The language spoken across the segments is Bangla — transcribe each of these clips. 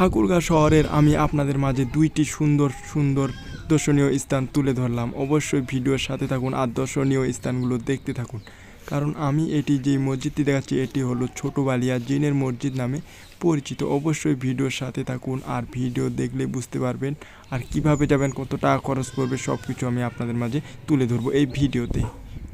ঠাকুরগাঁও শহরের আমি আপনাদের মাঝে দুইটি সুন্দর সুন্দর দর্শনীয় স্থান তুলে ধরলাম। অবশ্যই ভিডিওর সাথে থাকুন আর দর্শনীয় স্থানগুলো দেখতে থাকুন, কারণ আমি এটি যেই মসজিদটি দেখাচ্ছি এটি হলো ছোট বালিয়া জিনের মসজিদ নামে পরিচিত। অবশ্যই ভিডিওর সাথে থাকুন আর ভিডিও দেখলে বুঝতে পারবেন আর কিভাবে যাবেন, কত টাকা খরচ পড়বে, সব কিছু আমি আপনাদের মাঝে তুলে ধরবো এই ভিডিওতে।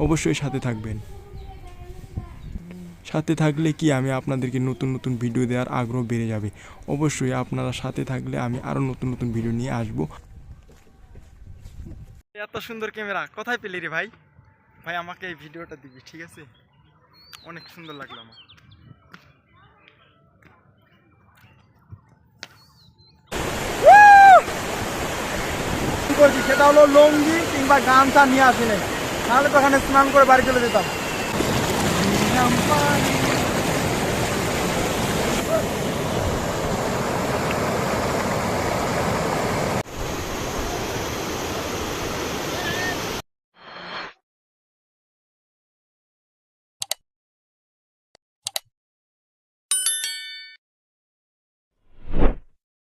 অবশ্যই সাথে থাকবেন। সাথে থাকলে কি আমি আপনাদেরকে নতুন নতুন ভিডিও দেওয়ার আগ্রহ বেড়ে যাবে। অবশ্যই আপনারা সাথে থাকলে আমি আরও নতুন নতুন ভিডিও নিয়ে আসবো। এত সুন্দর ক্যামেরা কোথায় পেলি রে ভাই? ভাই আমাকে এই ভিডিওটা দিবি, ঠিক আছে? অনেক সুন্দর লাগলো আমার। সেটা হলো লুঙ্গি কিংবা গামছা নিয়ে আসি নাই, নাহলে তো ওখানে স্নান করে বাড়ি চলে যেতাম।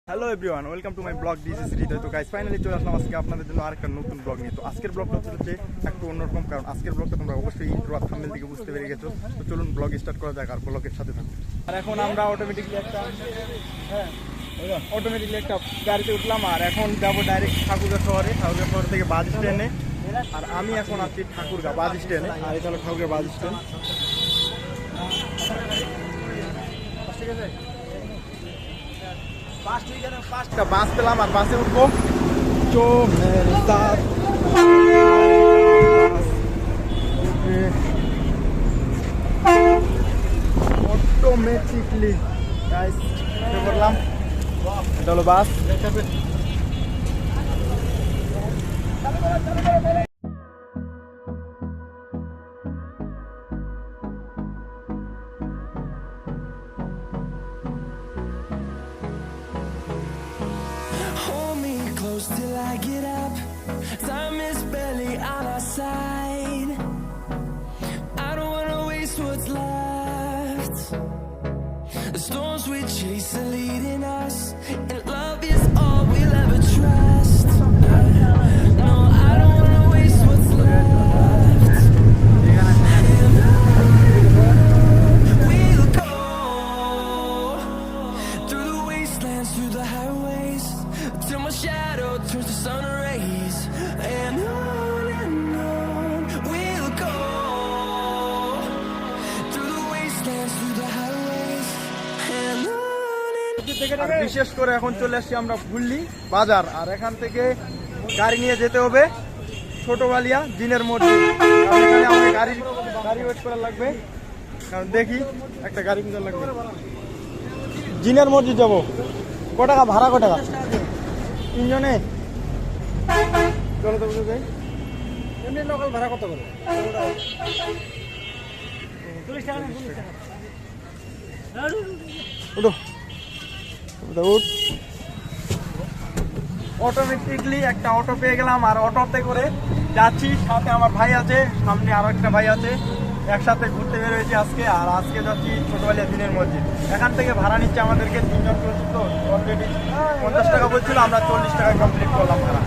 Hello everyone, welcome to my blog. This is Hridoy. তো গাইস ফাইনালি চলে আসলাম আজকে আপনাদের জন্য আরেকটা নতুন ব্লগ নিয়ে। তো আজকের ব্লগটা হচ্ছে একটু অন্যরকম, কারণ আজকের ব্লগটা তোমরা অবশ্যই ইন্ট্রো আর থাম্বনেল থেকে বুঝতে পেরে গেছো। তো চলুন ব্লগ স্টার্ট করা যাক আর ব্লগের সাথে থাকুন। আর এখন আমরা অটোমেটিকলি একটা গাড়িতে উঠলাম আর এখন যাবো ডাইরেক্ট ঠাকুরগাঁও শহরে। ঠাকুরগাঁও শহর থেকে বাস স্ট্যান্ডে। আর আমি এখন আছি ঠাকুরগাঁও বাস স্ট্যান্ডে, আর এটা হলো ঠাকুরগাঁও বাস স্ট্যান্ড। ঠিক আছে, বাস পেলাম আর বাসে উঠবো। অটোমেটিকলি করলাম, এটা হলো বাস। Till I get up, time is barely on our side. I don't wanna waste what's left. The storms we chase are leading us, and love is all we'll ever trust. No, I don't wanna waste what's left. And we'll go through the wastelands, through the highways, till my shadow turns to sun rays, and on we'll go through the wastelands, through the highways, and on. আর বিশেষ করে এখন চলে আসছি আমরা ভুল্লি বাজার, আর এখান থেকে গাড়ি নিয়ে যেতে হবে ছোট বালিয়া জিনের মসজিদ। কারণ এখানে আমাকে গাড়ি ওয়েট করা লাগবে, কারণ দেখি একটা গাড়ি কিনতে লাগবে। জিনের মসজিদ যাবো। ক টাকা ভাড়া? ক টাকা? তিনজনে? চলো তো বুঝে যাই। এমনি লোকাল ভাড়া কত করে? 40 টাকা। উঠো, অটোমেটিকলি একটা অটো পেয়ে গেলাম আর অটোতে করে যাচ্ছি। সাথে আমার ভাই আছে, সামনে আরো একটা ভাই আছে, একসাথে ঘুরতে বের হয়েছি আজকে। আর আজকে যাচ্ছি ছোটবেলা দিনের মসজিদ। এখান থেকে ভাড়া নিচ্ছে আমাদেরকে 3 জন করে, তো অলরেডি 50 টাকা বলছিল, আমরা 40 টাকায় কমপ্লিট করলাম ভাড়া।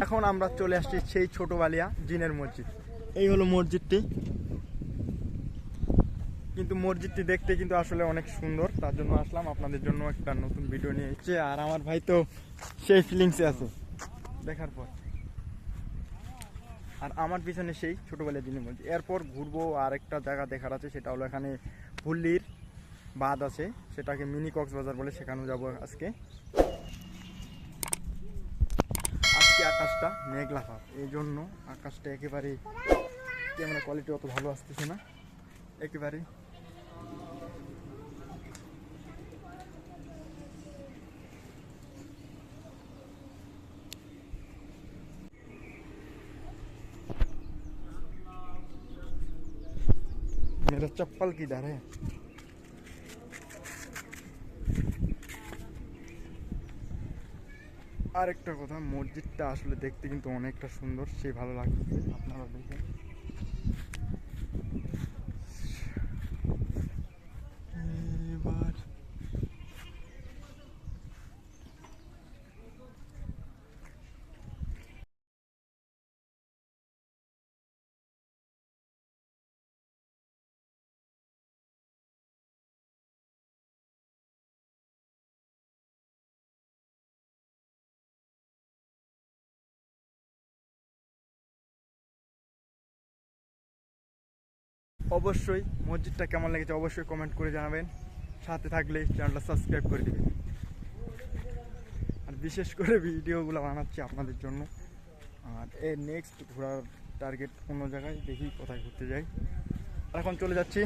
এখন আমরা চলে আসছি সেই ছোট বালিয়া জিনের মসজিদ। এই হলো মসজিদটি, কিন্তু মসজিদটি দেখতে কিন্তু আসলে অনেক সুন্দর, তার জন্য আসলাম আপনাদের জন্য একটা নতুন ভিডিও নিয়ে এসেছে। আর আমার ভাই তো সেই ফিলিংসে আছে দেখার পর। আর আমার পিছনে সেই ছোটবেলার জিনের মসজিদ। এরপর ঘুরবো, আর একটা জায়গা দেখার আছে, সেটা হলো এখানে ভুল্লির বাঁধ আছে, সেটাকে মিনি কক্সবাজার বলে, সেখানেও যাবো আজকে। আকাশটা মেঘলা ভাব, এই জন্য আকাশটা একেবারে ক্যামেরা কোয়ালিটি অত ভালো আসতেছে না, একেবারে मेरा चप्पल किधर है? আরেকটা কথা, মসজিদটা আসলে দেখতে কিন্তু অনেকটা সুন্দর, সে ভালো লাগছে, আপনারা দেখেন। এবার অবশ্যই মসজিদটা কেমন লেগেছে অবশ্যই কমেন্ট করে জানাবেন, সাথে থাকলে চ্যানেলটা সাবস্ক্রাইব করে দিবেন। আর বিশেষ করে ভিডিওগুলো বানাচ্ছি আপনাদের জন্য। আর এর নেক্সট ঘোরার টার্গেট অন্য জায়গায়, দেখি কোথায় ঘুরতে যাই। এখন চলে যাচ্ছি,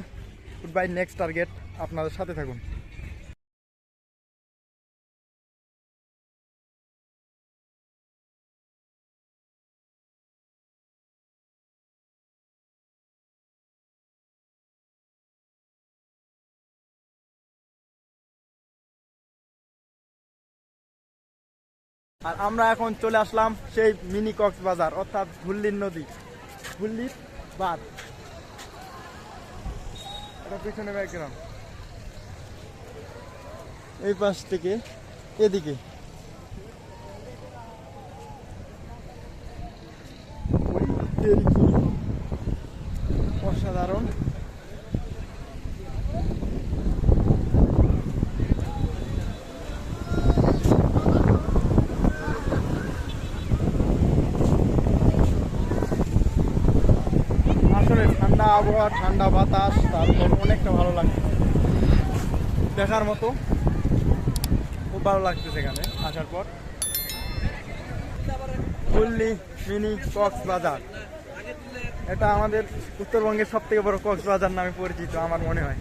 গুড বাই, নেক্সট টার্গেট, আপনাদের সাথে থাকুন। আর আমরা এখন চলে আসলাম সেই মিনি কক্সবাজার, অর্থাৎ ঘুল্লির নদী, ঘুল্লির বাঁধ। এটা পেছনে ব্যাকগ্রাউন্ড, এই পাশ থেকে এদিকে অসাধারণ। আসলে ঠান্ডা আবহাওয়া, ঠান্ডা বাতাস, তারপর অনেকটা ভালো লাগছে, দেখার মতো, খুব ভালো লাগছে সেখানে আসার পর। ঘুল্লি মিনি কক্সবাজার, এটা আমাদের উত্তরবঙ্গের সব থেকে বড় কক্সবাজার নামে পরিচিত আমার মনে হয়,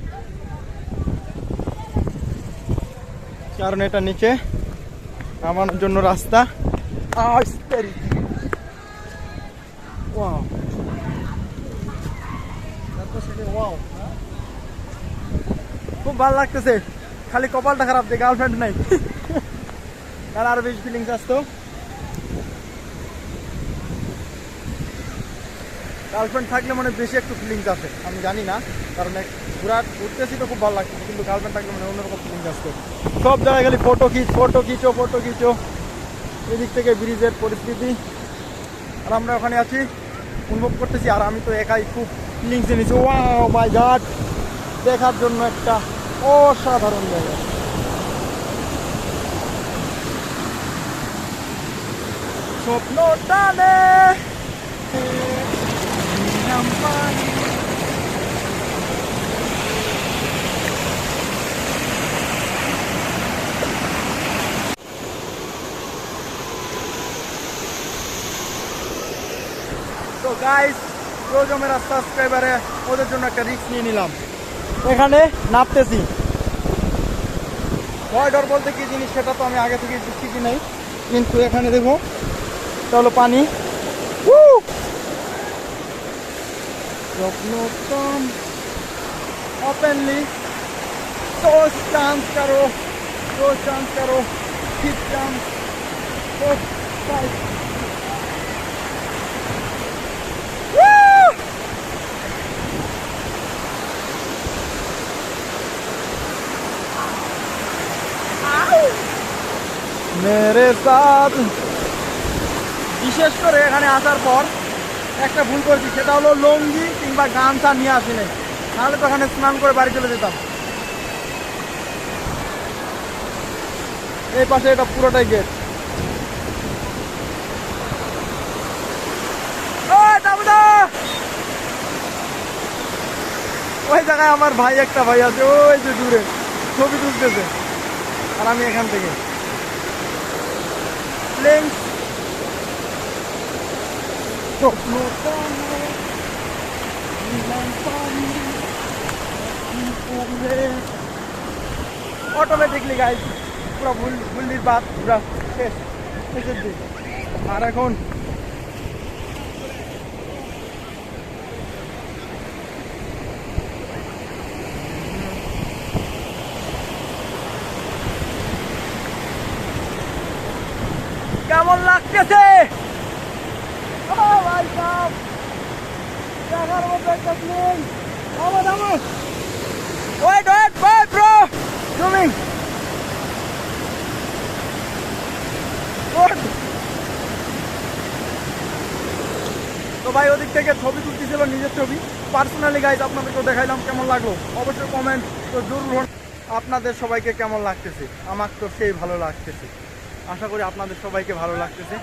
কারণ এটা নিচে নামানোর জন্য রাস্তা। খুব ভালো লাগতেছে, খালি কপালটা খারাপ যে গার্লফ্রেন্ড নাই, তার আরো বেশি ফিলিংস আসতো। গার্লফ্রেন্ড থাকলে মানে বেশি একটু ফিলিংস আসে, আমি জানি না, কারণ ঘুরতেছি তো খুব ভালো লাগছে, কিন্তু গার্লফ্রেন্ড থাকলে মানে অন্যরকম ফিলিংস আসতো। সব জায়গায় খালি ফটো খিচো। এদিক থেকে ব্রিজের পরিস্থিতি, আর আমরা ওখানে আছি, অনুভব করতেছি। আর আমি তো একাই খুব ফিলিংস এনেছি। ওয়াও মাই গড, দেখার জন্য একটা অসাধারণ জায়গা। স্বপ্ন টানে তো গাইস, রোজ মেরা সাবস্ক্রাইবারে ওদের জন্য একটা রিস্ক নিয়ে নিলাম, এখানে নামতেছি। ভয় ডর বলতে কি জিনিস সেটা তো আমি আগে থেকে শিখি নাই, কিন্তু এখানে দেখো এটা হলো পানি। ओपनली तो चांस करो किस चांस मेरे साथ। বিশেষ করে এখানে আসার পর একটা ভুল করেছি, সেটা হলো লুঙ্গি কিংবা গামছা নিয়ে আসি নাই, নাহলে তো এখানে স্নান করে বাড়ি চলে যেতাম। এই পাশে এটা পুরোটাই গেট। ওই জায়গায় আমার ভাই একটা ভাই আছে, ওই যে দূরে ছবি তুলতেছে, আর আমি এখান থেকে অটোমেটিকলি গাইজ পুরো ভুল্লির বাদ পুরো শেষ, শেষের দিক। আর এখন কেমন লাগতেছে ও ভাই সাহেব, দেখার মতো একটা প্লেন। Wait bro, zooming. তো ভাই ওদিক থেকে ছবি তুলতেছিল, নিজের ছবি। পার্সোনালি গাইজ আপনাদেরকেও দেখাইলাম, কেমন লাগলো অবশ্যই কমেন্ট তো জরুর। আপনাদের সবাইকে কেমন লাগতেছে? আমার তো সেই ভালো লাগতেছে, আশা করি আপনাদের সবাইকে ভালো লাগতেছে।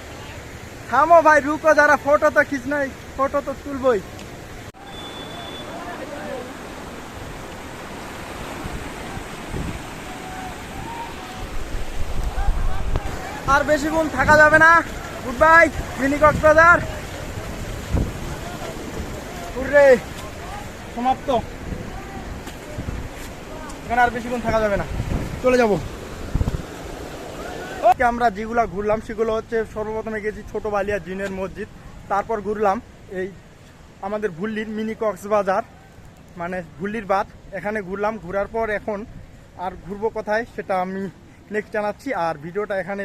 থামো ভাই, রুকো, যারা ফটো তো খিচ নাই, ফটো তো তুলবই। আর বেশিক্ষণ থাকা যাবে না। Good bye mini Cox's Bazar. রে সমাপ্ত, এখানে আর বেশিক্ষণ থাকা যাবে না, চলে যাব। আমরা যেগুলো ঘুরলাম সেগুলো হচ্ছে, সর্বপ্রথমে গেছি ছোট বালিয়া জিনের মসজিদ, তারপর ঘুরলাম এই আমাদের ভুল্লির মিনি কক্সবাজার, মানে ভুল্লির বাঁধ, এখানে ঘুরলাম। ঘোরার পর এখন আর ঘুরবো কোথায় সেটা আমি নেক্সট জানাচ্ছি। আর ভিডিওটা এখানে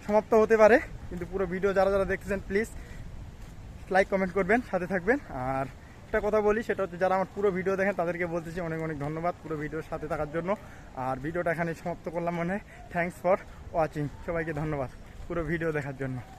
সমাপ্ত হতে পারে, কিন্তু পুরো ভিডিও যারা যারা দেখতেছেন প্লিজ লাইক কমেন্ট করবেন, সাথে থাকবেন। আর একটা কথা বলি, সেটা হচ্ছে যারা আমার পুরো ভিডিও দেখেন তাদেরকে বলতেছি অনেক অনেক ধন্যবাদ পুরো ভিডিওর সাথে থাকার জন্য। আর ভিডিওটা এখানে সমাপ্ত করলাম, মনে হয় থ্যাংকস ফর ওয়াচিং, সবাইকে ধন্যবাদ পুরো ভিডিও দেখার জন্য।